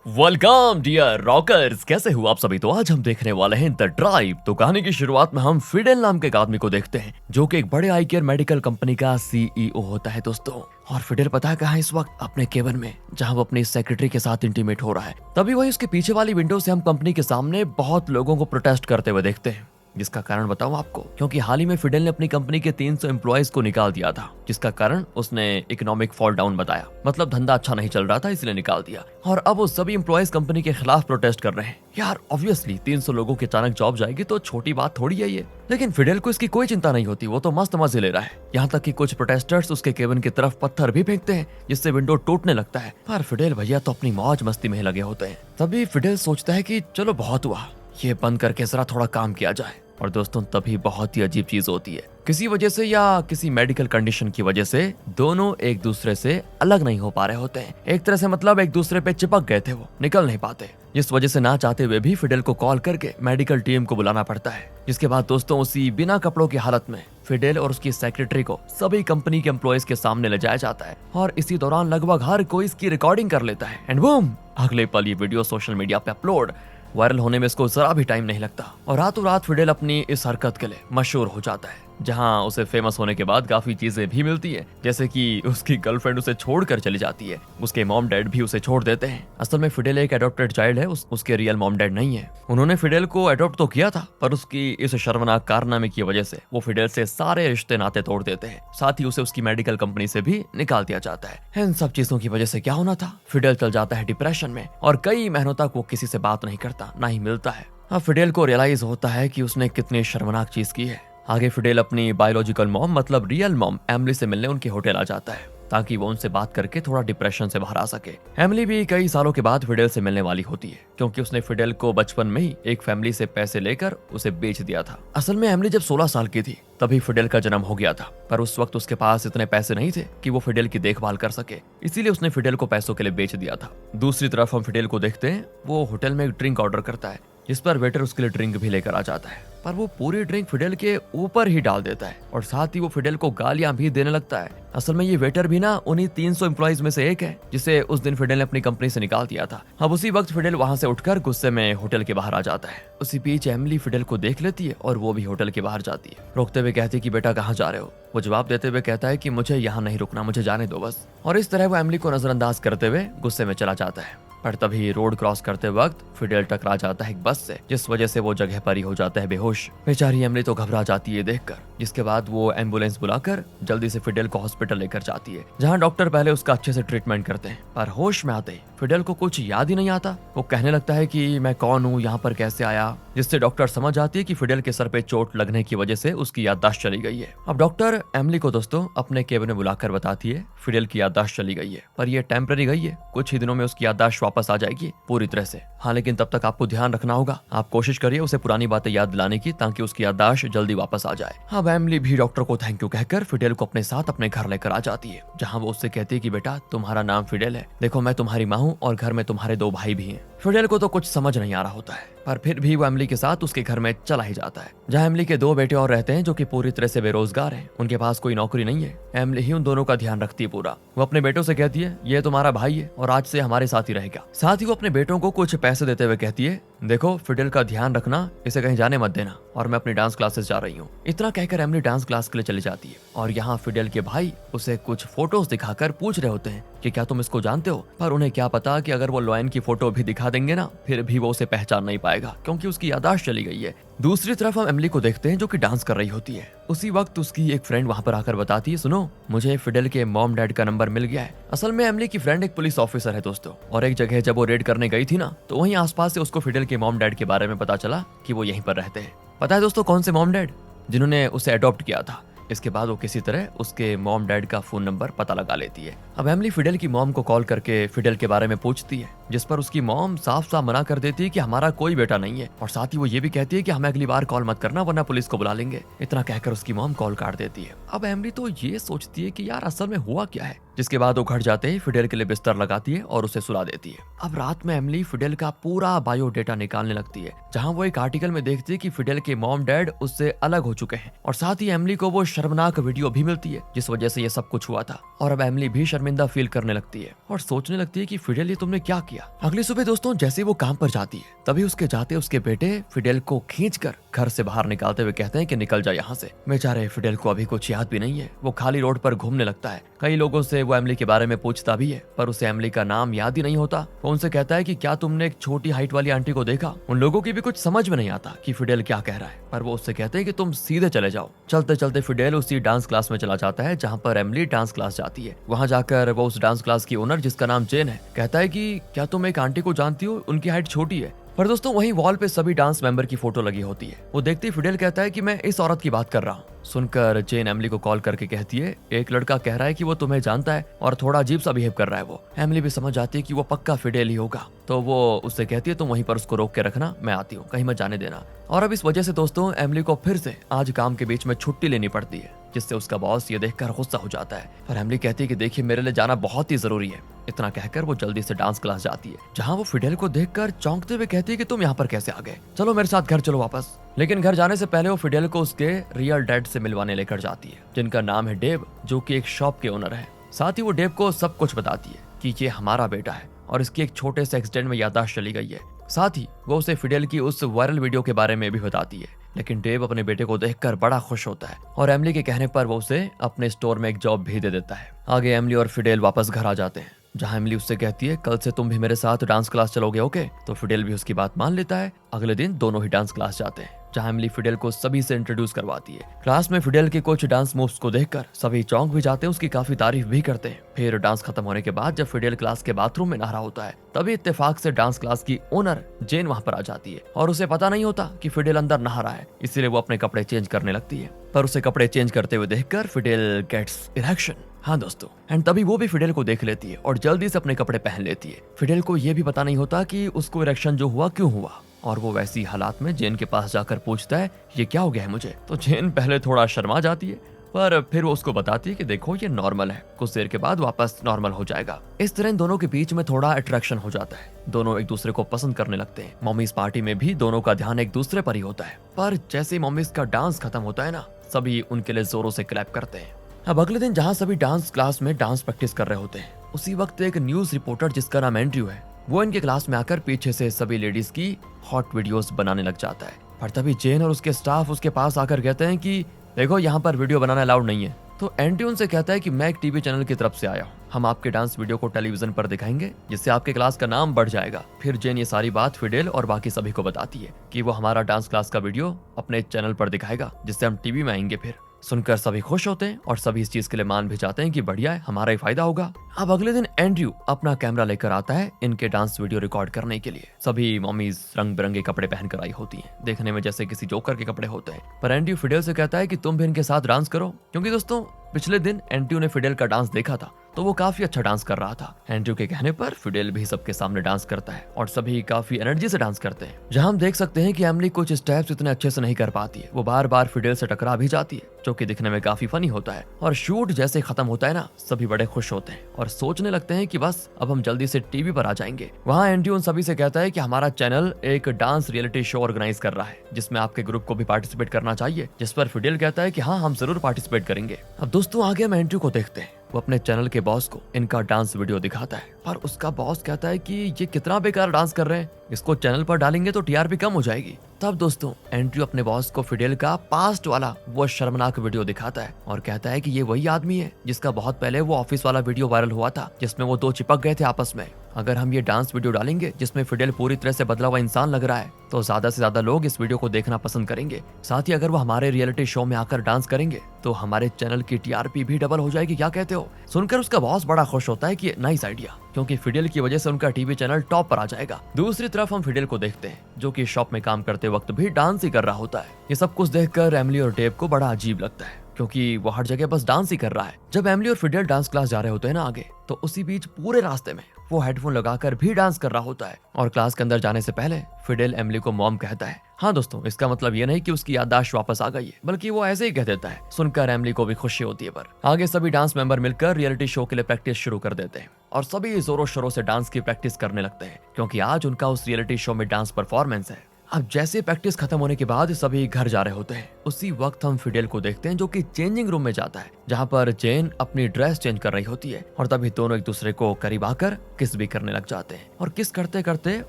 Welcome dear rockers, कैसे हो आप सभी। तो आज हम देखने वाले हैं द ड्राइव। तो कहानी की शुरुआत में हम फिडेल नाम के एक आदमी को देखते हैं जो कि एक बड़े आई केयर मेडिकल कंपनी का सीईओ होता है दोस्तों। और फिडेल पता है कहाँ है इस वक्त? अपने केबिन में, जहाँ वो अपनी सेक्रेटरी के साथ इंटीमेट हो रहा है। तभी वही उसके पीछे वाली विंडो से हम कंपनी के सामने बहुत लोगों को प्रोटेस्ट करते हुए देखते हैं। जिसका कारण बताऊं आपको, क्योंकि हाल ही में फिडेल ने अपनी कंपनी के 300 एम्प्लॉयज को निकाल दिया था, जिसका कारण उसने इकोनॉमिक फॉल डाउन बताया। मतलब धंधा अच्छा नहीं चल रहा था, इसलिए निकाल दिया। और अब वो सभी एम्प्लॉयज कंपनी के खिलाफ प्रोटेस्ट कर रहे हैं। यार ऑब्वियसली 300 लोगों की अचानक जॉब जाएगी तो छोटी बात थोड़ी है ये। लेकिन फिडेल को इसकी कोई चिंता नहीं होती, वो तो मस्त मजे ले रहा है। यहाँ तक कि कुछ प्रोटेस्टर्स उसके केबिन की तरफ पत्थर भी फेंकते हैं, जिससे विंडो टूटने लगता है। पर फिडेल भैया तो अपनी मौज मस्ती में लगे होते हैं। तभी फिडेल सोचता है कि चलो बहुत हुआ, ये बंद करके जरा थोड़ा काम किया जाए। और दोस्तों तभी बहुत ही अजीब चीज होती है। किसी वजह से या किसी मेडिकल कंडीशन की वजह से दोनों एक दूसरे से अलग नहीं हो पा रहे होते हैं। एक तरह से मतलब एक दूसरे पे चिपक गए थे, वो निकल नहीं पाते। जिस वजह से ना चाहते हुए भी फिडेल को कॉल करके मेडिकल टीम को बुलाना पड़ता है। जिसके बाद दोस्तों उसी बिना कपड़ों की हालत में फिडेल और उसकी सेक्रेटरी को सभी कंपनी के एम्प्लॉयज के सामने ले जाया जाता है। और इसी दौरान लगभग हर कोई इसकी रिकॉर्डिंग कर लेता है। एंड बूम, अगले पल ये वीडियो सोशल मीडिया पे अपलोड। वायरल होने में इसको जरा भी टाइम नहीं लगता और रातों रात फिडेल अपनी इस हरकत के लिए मशहूर हो जाता है। जहां उसे फेमस होने के बाद काफी चीजें भी मिलती है, जैसे कि उसकी गर्लफ्रेंड उसे छोड़कर चली जाती है। उसके मॉम डैड भी उसे छोड़ देते हैं। असल में फिडेल एक अडॉप्टेड चाइल्ड है, उसके रियल मॉम डैड नहीं है। उन्होंने फिडेल को अडॉप्ट तो किया था, पर उसकी इस शर्मनाक कारनामे की वजह से वो फिडेल से सारे रिश्ते नाते तोड़ देते हैं। साथ ही उसे उसकी मेडिकल कंपनी से भी निकाल दिया जाता है। इन सब चीजों की वजह से क्या होना था, फिडेल चल जाता है डिप्रेशन में और कई महीनों तक वो किसी से बात नहीं करता, ना ही मिलता है। अब फिडेल को रियलाइज होता है कि उसने कितनी शर्मनाक चीज की है। आगे फिडेल अपनी बायोलॉजिकल मॉम मतलब रियल मॉम एमिली से मिलने उनके होटल आ जाता है, ताकि वो उनसे बात करके थोड़ा डिप्रेशन से बाहर आ सके। एमिली भी कई सालों के बाद फिडेल से मिलने वाली होती है, क्योंकि उसने फिडेल को बचपन में ही एक फैमिली से पैसे लेकर उसे बेच दिया था। असल में एमिली जब 16 साल की थी तभी फिडेल का जन्म हो गया था, पर उस वक्त उसके पास इतने पैसे नहीं थे कि वो फिडेल की देखभाल कर सके, इसीलिए उसने फिडेल को पैसों के लिए बेच दिया था। दूसरी तरफ हम फिडेल को देखते हैं, वो होटल में एक ड्रिंक ऑर्डर करता है, जिस पर वेटर उसके लिए ड्रिंक भी लेकर आ जाता है। पर वो पूरी ड्रिंक फिडेल के ऊपर ही डाल देता है और साथ ही वो फिडेल को गालियां भी देने लगता है। असल में ये वेटर भी ना उन्हीं 300 एम्प्लॉइज में से एक है, जिसे उस दिन फिडेल ने अपनी कंपनी से निकाल दिया था। अब उसी वक्त फिडेल वहां से उठकर गुस्से में होटल के बाहर आ जाता है। उसी बीच एमिली फिडेल को देख लेती है और वो भी होटल के बाहर जाती है। रोकते हुए कहती है कि बेटा कहाँ जा रहे हो? वो जवाब देते हुए कहता है कि मुझे यहाँ नहीं रुकना, मुझे जाने दो बस। और इस तरह वो एमिली को नजरअंदाज करते हुए गुस्से में चला जाता है। पर तभी रोड क्रॉस करते वक्त फिडेल टकरा जाता है एक बस से, जिस वजह से वो जगह पर ही हो जाता है बेहोश। बेचारी एमिली तो घबरा जाती है देखकर, जिसके बाद वो एम्बुलेंस बुलाकर जल्दी से फिडेल को हॉस्पिटल लेकर जाती है, जहां डॉक्टर पहले उसका अच्छे से ट्रीटमेंट करते हैं। पर होश में आते ही फिडेल को कुछ याद ही नहीं आता। वो कहने लगता है कि मैं कौन हूँ, यहाँ पर कैसे आया, जिससे डॉक्टर समझ आती है कि फिडेल के सर पे चोट लगने की वजह से उसकी याददाश्त चली गई है। अब डॉक्टर एमिली को दोस्तों अपने केबिन में बुलाकर बताती है फिडेल की याददाश्त चली गई है, पर ये टेम्पररी गई है, कुछ ही दिनों में उसकी याददाश्त वापस आ जाएगी पूरी तरह से। हाँ, लेकिन तब तक आपको ध्यान रखना होगा, आप कोशिश करिए उसे पुरानी बातें याद दिलाने की, ताकि उसकी याददाश्त जल्दी वापस आ जाए। अब एमिली भी डॉक्टर को थैंक यू कहकर फिडेल को अपने साथ अपने घर लेकर आ जाती है, जहाँ वो उससे कहती है कि बेटा तुम्हारा नाम फिडेल है, देखो मैं तुम्हारी माँ हूँ और घर में तुम्हारे 2 भाई भी हैं। फिडेल को तो कुछ समझ नहीं आ रहा होता है, पर फिर भी वो एमिली के साथ उसके घर में चला ही जाता है, जहाँ एमिली के 2 बेटे और रहते हैं जो कि पूरी तरह से बेरोजगार हैं। उनके पास कोई नौकरी नहीं है। एमिली ही उन दोनों का ध्यान रखती है पूरा। वो अपने बेटों से कहती है ये तुम्हारा भाई है और आज से हमारे साथ ही रहेगा। साथ ही वो अपने बेटों को कुछ पैसे देते हुए कहती है देखो फिडेल का ध्यान रखना, इसे कहीं जाने मत देना, और मैं अपनी डांस क्लासेस जा रही हूँ। इतना कहकर एमिली डांस क्लास के लिए चली जाती है। और यहाँ फिडेल के भाई उसे कुछ फोटोज दिखाकर पूछ रहे होते हैं कि क्या तुम इसको जानते हो, पर उन्हें क्या पता कि अगर वो लॉयन की फोटो भी दिखा देंगे ना, फिर भी वो उसे पहचान नहीं पाएगा, क्योंकि उसकी याददाश्त चली गई है। दूसरी तरफ हम एमिली को देखते हैं जो कि डांस कर रही होती है। उसी वक्त उसकी एक फ्रेंड वहां पर आकर बताती है सुनो, मुझे फिडेल के मॉम डैड का नंबर मिल गया है। असल में एमिली की फ्रेंड एक पुलिस ऑफिसर है दोस्तों, और एक जगह जब वो रेड करने गई थी ना, तो वहीं आसपास से उसको फिडेल के मॉम डैड के बारे में पता चला कि वो यहीं पर रहते हैं। पता है दोस्तों कौन से मॉम डैड? जिन्होंने उसे अडॉप्ट किया था। इसके बाद वो किसी तरह उसके मॉम डैड का फोन नंबर पता लगा लेती है। अब एमिली फिडेल की मॉम को कॉल करके फिडेल के बारे में पूछती है, जिस पर उसकी मॉम साफ साफ मना कर देती है कि हमारा कोई बेटा नहीं है, और साथ ही वो ये भी कहती है कि हमें अगली बार कॉल मत करना वरना पुलिस को बुला लेंगे। इतना कहकर उसकी मॉम कॉल काट देती है। अब एमिली तो ये सोचती है कि यार असल में हुआ क्या है, जिसके बाद वो घर जाते ही फिडेल के लिए बिस्तर लगाती है और उसे सुला देती है। अब रात में एमिली फिडेल का पूरा बायोडेटा निकालने लगती है, जहां वो एक आर्टिकल में देखती है कि फिडेल के मॉम डैड उससे अलग हो चुके हैं, और साथ ही एमिली को वो शर्मनाक वीडियो भी मिलती है जिस वजह से ये सब कुछ हुआ था। और अब एमिली भी शर्मिंदा फील करने लगती है और सोचने लगती है कि फिडेल ये तुमने क्या किया, गया। अगली सुबह दोस्तों जैसे ही वो काम पर जाती है तभी उसके जाते उसके बेटे फिडेल को खींचकर घर से बाहर निकालते हुए कहते हैं कि निकल जा यहाँ से। बेचारे फिडेल को अभी कुछ याद भी नहीं है, वो खाली रोड पर घूमने लगता है। कई लोगों से वो एमिली के बारे में पूछता भी है पर उसे एमिली का नाम याद ही नहीं होता। वो उनसे कहता है कि क्या तुमने एक छोटी हाइट वाली आंटी को देखा। उन लोगों की भी कुछ समझ में नहीं आता कि फिडेल क्या कह रहा है, पर वो उससे कहते हैं कि तुम सीधे चले जाओ। चलते चलते फिडेल उसी डांस क्लास में चला जाता है जहाँ पर एमिली डांस क्लास जाती है। वहाँ जाकर वो उस डांस क्लास की ओनर जिसका नाम जेन है कहता है कि क्या तुम एक आंटी को जानती हो, उनकी हाइट छोटी है। पर दोस्तों वहीं वॉल पे सभी डांस मेंबर की फोटो लगी होती है। वो देखते ही फिडेल कहता है कि मैं इस औरत की बात कर रहा हूँ। सुनकर जेन एमिली को कॉल करके कहती है एक लड़का कह रहा है कि वो तुम्हें जानता है और थोड़ा अजीब सा बिहेव कर रहा है। वो एमिली भी समझ जाती है कि वो पक्का फिडेल ही होगा, तो वो उससे कहती है तुम वहीं पर उसको रोक के रखना, मैं आती हूँ, कहीं मत जाने देना। और अब इस वजह से दोस्तों एमिली को फिर से आज काम के बीच में छुट्टी लेनी पड़ती है, जिससे उसका बॉस ये देखकर गुस्सा हो जाता है। और एमिली कहती है कि देखिए मेरे लिए जाना बहुत ही जरूरी है। इतना कहकर वो जल्दी से डांस क्लास जाती है, जहाँ वो फिडेल को देखकर चौंकते हुए कहती है कि तुम यहाँ पर कैसे आ गए, चलो मेरे साथ घर चलो वापस। लेकिन घर जाने से पहले वो फिडेल को उसके रियल डैड से मिलवाने लेकर जाती है, जिनका नाम है डेव, जो कि एक शॉप के ओनर है। साथ ही वो डेव को सब कुछ बताती है कि ये हमारा बेटा है और इसकी एक छोटे से एक्सीडेंट में याददाश्त चली गई है। साथ ही वो उसे फिडेल की उस वायरल वीडियो के बारे में भी बताती है। लेकिन डेव अपने बेटे को देखकर बड़ा खुश होता है और एमिली के कहने पर वो उसे अपने स्टोर में एक जॉब भी दे देता है। आगे एमिली और फिडेल वापस घर आ जाते हैं, जहाँ एमिली उससे कहती है कल से तुम भी मेरे साथ डांस क्लास चलोगे, ओके? तो फिडेल भी उसकी बात मान लेता है। अगले दिन दोनों ही डांस क्लास जाते हैं, जहाँ एमिली फिडेल को सभी से इंट्रोड्यूस करवाती है। क्लास में फिडेल के कुछ डांस मूव्स को देखकर सभी चौंक भी जाते हैं, उसकी काफी तारीफ भी करते हैं। फिर डांस खत्म होने के बाद जब फिडेल क्लास के बाथरूम में नहा रहा होता है तभी इत्तेफाक से डांस क्लास की ओनर जेन वहाँ पर आ जाती है और उसे पता नहीं होता कि फिडेल अंदर नहा रहा है, इसीलिए वो अपने कपड़े चेंज करने लगती है। पर उसे कपड़े चेंज करते हुए देखकर फिडेल गेट्स इरेक्शन। हाँ दोस्तों, एंड तभी वो भी फिडेल को देख लेती है और जल्दी से अपने कपड़े पहन लेती है। फिडेल को ये भी पता नहीं होता कि उसको इरेक्शन जो हुआ क्यों हुआ, और वो वैसी हालात में जेन के पास जाकर पूछता है ये क्या हो गया है मुझे। तो जेन पहले थोड़ा शर्मा जाती है, पर फिर वो उसको बताती है कि देखो ये नॉर्मल है, कुछ देर के बाद वापस नॉर्मल हो जाएगा। इस तरह इन दोनों के बीच में थोड़ा अट्रैक्शन हो जाता है, दोनों एक दूसरे को पसंद करने लगते हैं। मम्मीज पार्टी में भी दोनों का ध्यान एक दूसरे पर ही होता है, पर जैसे ही मम्मीज का डांस खत्म होता है ना, सभी उनके लिए जोरों से क्लैप करते हैं। अब अगले दिन जहाँ सभी डांस क्लास में डांस प्रैक्टिस कर रहे होते हैं, उसी वक्त एक न्यूज रिपोर्टर जिसका नाम एंड्रयू है, वो इनके क्लास में आकर पीछे से सभी लेडीज की हॉट वीडियोस बनाने लग जाता है। पर तभी जेन और उसके स्टाफ उसके पास आकर कहते हैं कि देखो यहाँ पर वीडियो बनाना अलाउड नहीं है। तो एंड्रयू उनसे कहता है कि मैं एक टीवी चैनल की तरफ से आया हूँ, हम आपके डांस वीडियो को टेलीविजन पर दिखाएंगे जिससे आपके क्लास का नाम बढ़ जाएगा। फिर जेन ये सारी बात फिडेल और बाकी सभी को बताती है कि वो हमारा डांस क्लास का वीडियो अपने चैनल पर दिखाएगा जिससे हम टीवी में आएंगे। फिर सुनकर सभी खुश होते हैं और सभी इस चीज के लिए मान भी जाते हैं कि बढ़िया है, हमारा ही फायदा होगा। अब अगले दिन एंड्रयू अपना कैमरा लेकर आता है इनके डांस वीडियो रिकॉर्ड करने के लिए। सभी मम्मीज रंग बिरंगे कपड़े पहनकर आई होती हैं, देखने में जैसे किसी जोकर के कपड़े होते हैं। पर एंड्रयू फिडेल से कहता है कि तुम भी इनके साथ डांस करो, क्योंकि दोस्तों पिछले दिन एंड्रयू ने फिडेल का डांस देखा था तो वो काफी अच्छा डांस कर रहा था। एंड्रयू के कहने पर फिडेल भी सबके सामने डांस करता है और सभी काफी एनर्जी से डांस करते हैं। जहां हम देख सकते हैं कि एमिली कुछ स्टेप्स इतने अच्छे से नहीं कर पाती है, वो बार बार फिडेल से टकरा भी जाती है, जो कि दिखने में काफी फनी होता है। और शूट जैसे खत्म होता है ना, सभी बड़े खुश होते हैं और सोचने लगते हैं कि बस अब हम जल्दी से टीवी पर आ जाएंगे। वहाँ एंड्रयू उन सभी से कहता है कि हमारा चैनल एक डांस रियलिटी शो ऑर्गेनाइज कर रहा है जिसमें आपके ग्रुप को भी पार्टिसिपेट करना चाहिए, जिस पर फिडेल कहता है कि हाँ हम जरूर पार्टिसिपेट करेंगे। अब दोस्तों आगे हम एंड्रयू को देखते हैं, वो अपने चैनल के बॉस को इनका डांस वीडियो दिखाता है, पर उसका बॉस कहता है कि ये कितना बेकार डांस कर रहे हैं, इसको चैनल पर डालेंगे तो टीआरपी कम हो जाएगी। तब दोस्तों एंड्रयू अपने बॉस को फिडेल का पास्ट वाला वो शर्मनाक वीडियो दिखाता है और कहता है कि ये वही आदमी है जिसका बहुत पहले वो ऑफिस वाला वीडियो वायरल हुआ था जिसमें वो दो चिपक गए थे आपस में। अगर हम ये डांस वीडियो डालेंगे जिसमें फिडेल पूरी तरह से बदला हुआ इंसान लग रहा है तो ज्यादा से ज्यादा लोग इस वीडियो को देखना पसंद करेंगे। साथ ही अगर वो हमारे रियलिटी शो में आकर डांस करेंगे तो हमारे चैनल की टीआरपी भी डबल हो जाएगी, क्या कहते हो? सुनकर उसका बॉस बड़ा खुश होता है कि नाइस आइडिया, क्योंकि फिडेल की वजह से उनका टीवी चैनल टॉप पर आ जाएगा। दूसरी तरफ हम फिडेल को देखते हैं जो कि शॉप में काम करते वक्त भी डांस ही कर रहा होता है। ये सब कुछ देखकर एमिली और डेव को बड़ा अजीब लगता है क्योंकि वो हर जगह बस डांस ही कर रहा है। जब एमिली और फिडेल डांस क्लास जा रहे होते हैं ना आगे, तो उसी बीच पूरे रास्ते में वो हेडफोन लगाकर भी डांस कर रहा होता है। और क्लास के अंदर जाने से पहले फिडेल एमिली को मॉम कहता है। हाँ दोस्तों, इसका मतलब ये नहीं कि उसकी याददाश्त वापस आ गई है, बल्कि वो ऐसे ही कह देता है। सुनकर एमिली को भी खुशी होती है। पर आगे सभी डांस मेंबर मिलकर रियलिटी शो के लिए प्रैक्टिस शुरू कर देते हैं और सभी जोरों शोरों से डांस की प्रैक्टिस करने लगते हैं क्योंकि आज उनका उस रियलिटी शो में डांस परफॉर्मेंस है। अब जैसे प्रैक्टिस खत्म होने के बाद सभी घर जा रहे होते हैं उसी वक्त हम फिडेल को देखते हैं जो कि चेंजिंग रूम में जाता है, जहाँ पर जेन अपनी ड्रेस चेंज कर रही होती है और तभी दोनों एक दूसरे को करीब आकर किस भी करने लग जाते हैं। और किस करते करते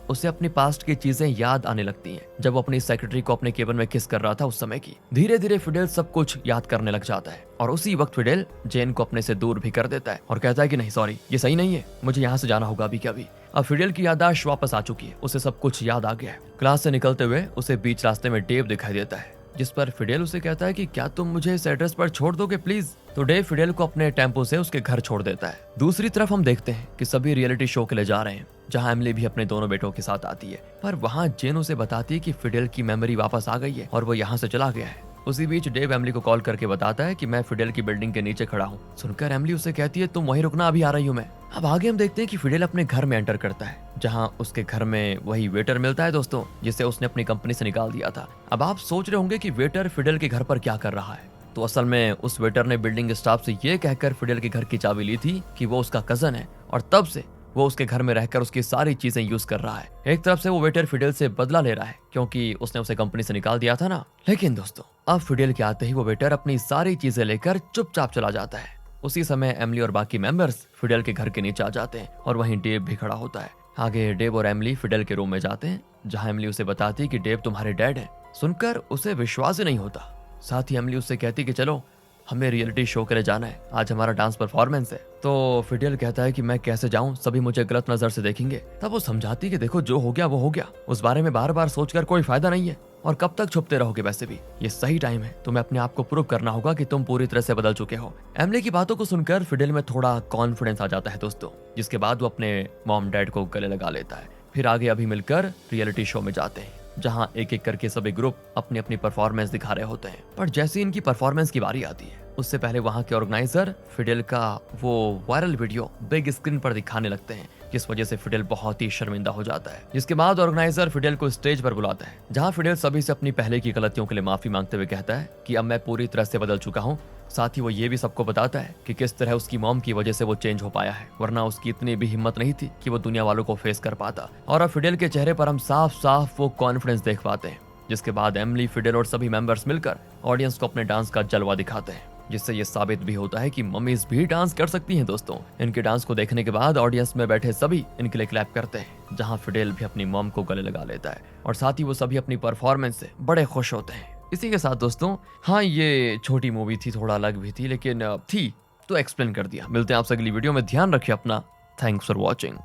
उसे अपनी पास्ट की चीजें याद आने लगती हैं, जब वो अपनी सेक्रेटरी को अपने केबिन में किस कर रहा था उस समय की। धीरे धीरे फिडेल सब कुछ याद करने लग जाता है और उसी वक्त फिडेल जेन को अपने से दूर भी कर देता है और कहता है कि नहीं सॉरी, ये सही नहीं है, मुझे यहाँ से जाना होगा अभी के अभी। अब फिडेल की याददाश्त वापस आ चुकी है, उसे सब कुछ याद आ गया है। क्लास से निकलते हुए उसे बीच रास्ते में डेव दिखाई देता है, जिस पर फिडेल उसे कहता है कि क्या तुम मुझे इस एड्रेस पर छोड़ दोगे प्लीज। तो डेव फिडेल को अपने टेम्पो से उसके घर छोड़ देता है। दूसरी तरफ हम देखते हैं कि सभी रियलिटी शो के लिए जा रहे हैं, जहां एमिली भी अपने दोनों बेटों के साथ आती है, पर वहां जेन उसे बताती है कि फिडेल की मेमोरी वापस आ गई है और वो यहाँ से चला गया है। उसी बीच डेव एमिली को कॉल करके बताता है कि मैं फिडेल की बिल्डिंग के नीचे खड़ा हूँ। सुनकर एमिली उसे कहती है तुम वहीं रुकना, अभी आ रही हूँ मैं। अब आगे हम देखते हैं कि फिडेल अपने घर में एंटर करता है, जहां उसके घर में वही वेटर मिलता है दोस्तों, जिसे उसने अपनी कंपनी से निकाल दिया था। अब आप सोच रहे होंगे कि वेटर फिडेल के घर पर क्या कर रहा है, तो असल में उस वेटर ने बिल्डिंग स्टाफ से ये कहकर फिडेल के घर की चाबी ली थी कि वो उसका कजन है और तब से वो उसके घर में रहकर उसकी सारी चीजें यूज कर रहा है। एक तरफ से वो वेटर फिडेल से बदला ले रहा है क्योंकि उसने उसे कंपनी से निकाल दिया था ना। लेकिन दोस्तों अब फिडेल के आते ही वो वेटर अपनी सारी चीजें लेकर चुपचाप चला जाता है। उसी समय एमिली और बाकी मेंबर्स फिडेल के घर के नीचे आ जाते हैं और वहीं डेव भी खड़ा होता है। आगे डेव और एमिली फिडेल के रूम में जाते हैं, जहां एमिली उसे बताती है कि डेव तुम्हारे डैड हैं। सुनकर उसे विश्वास ही नहीं होता। साथ ही एमिली उससे कहती कि चलो हमें रियलिटी शो के लिए जाना है, आज हमारा डांस परफॉर्मेंस है। तो फिडेल कहता है कि मैं कैसे जाऊं, सभी मुझे गलत नजर से देखेंगे। तब वो समझाती कि देखो जो हो गया वो हो गया, उस बारे में बार बार सोचकर कोई फायदा नहीं है और कब तक छुपते रहोगे, वैसे भी ये सही टाइम है, तुम्हें अपने आप को प्रूव करना होगा कि तुम पूरी तरह से बदल चुके हो। एमिली की बातों को सुनकर फिडेल में थोड़ा कॉन्फिडेंस आ जाता है दोस्तों, जिसके बाद वो अपने मॉम डैड को गले लगा लेता है। फिर आगे अभी मिलकर रियलिटी शो में जाते हैं, जहां एक एक करके सभी ग्रुप अपनी अपनी परफॉर्मेंस दिखा रहे होते हैं। पर जैसे इनकी परफॉर्मेंस की बारी आती है, उससे पहले वहां के ऑर्गेनाइजर फिडेल का वो वायरल वीडियो बिग स्क्रीन पर दिखाने लगते हैं, जिस वजह से फिडेल बहुत ही शर्मिंदा हो जाता है। जिसके बाद ऑर्गेनाइजर फिडेल को स्टेज पर बुलाता है, जहां फिडेल सभी से अपनी पहले की गलतियों के लिए माफी मांगते हुए कहता है कि अब मैं पूरी तरह से बदल चुका हूँ। साथ ही वो ये भी सबको बताता है कि किस तरह उसकी मॉम की वजह से वो चेंज हो पाया है, वरना उसकी इतनी भी हिम्मत नहीं थी कि वो दुनिया वालों को फेस कर पाता। और अब फिडेल के चेहरे पर हम साफ साफ वो कॉन्फिडेंस देख पाते हैं। जिसके बाद एमिली, फिडेल और सभी मेंबर्स मिलकर ऑडियंस को अपने डांस का जलवा दिखाते हैं, जिससे ये साबित भी होता है कि मम्मीज भी डांस कर सकती हैं दोस्तों। इनके डांस को देखने के बाद ऑडियंस में बैठे सभी इनके लिए क्लैप करते हैं, जहां फिडेल भी अपनी मॉम को गले लगा लेता है और साथ ही वो सभी अपनी परफॉर्मेंस से बड़े खुश होते हैं। इसी के साथ दोस्तों, हाँ ये छोटी मूवी थी, थोड़ा अलग भी थी, लेकिन थी तो एक्सप्लेन कर दिया। मिलते हैं आपसे अगली वीडियो में, ध्यान रखिए अपना। Thanks for watching.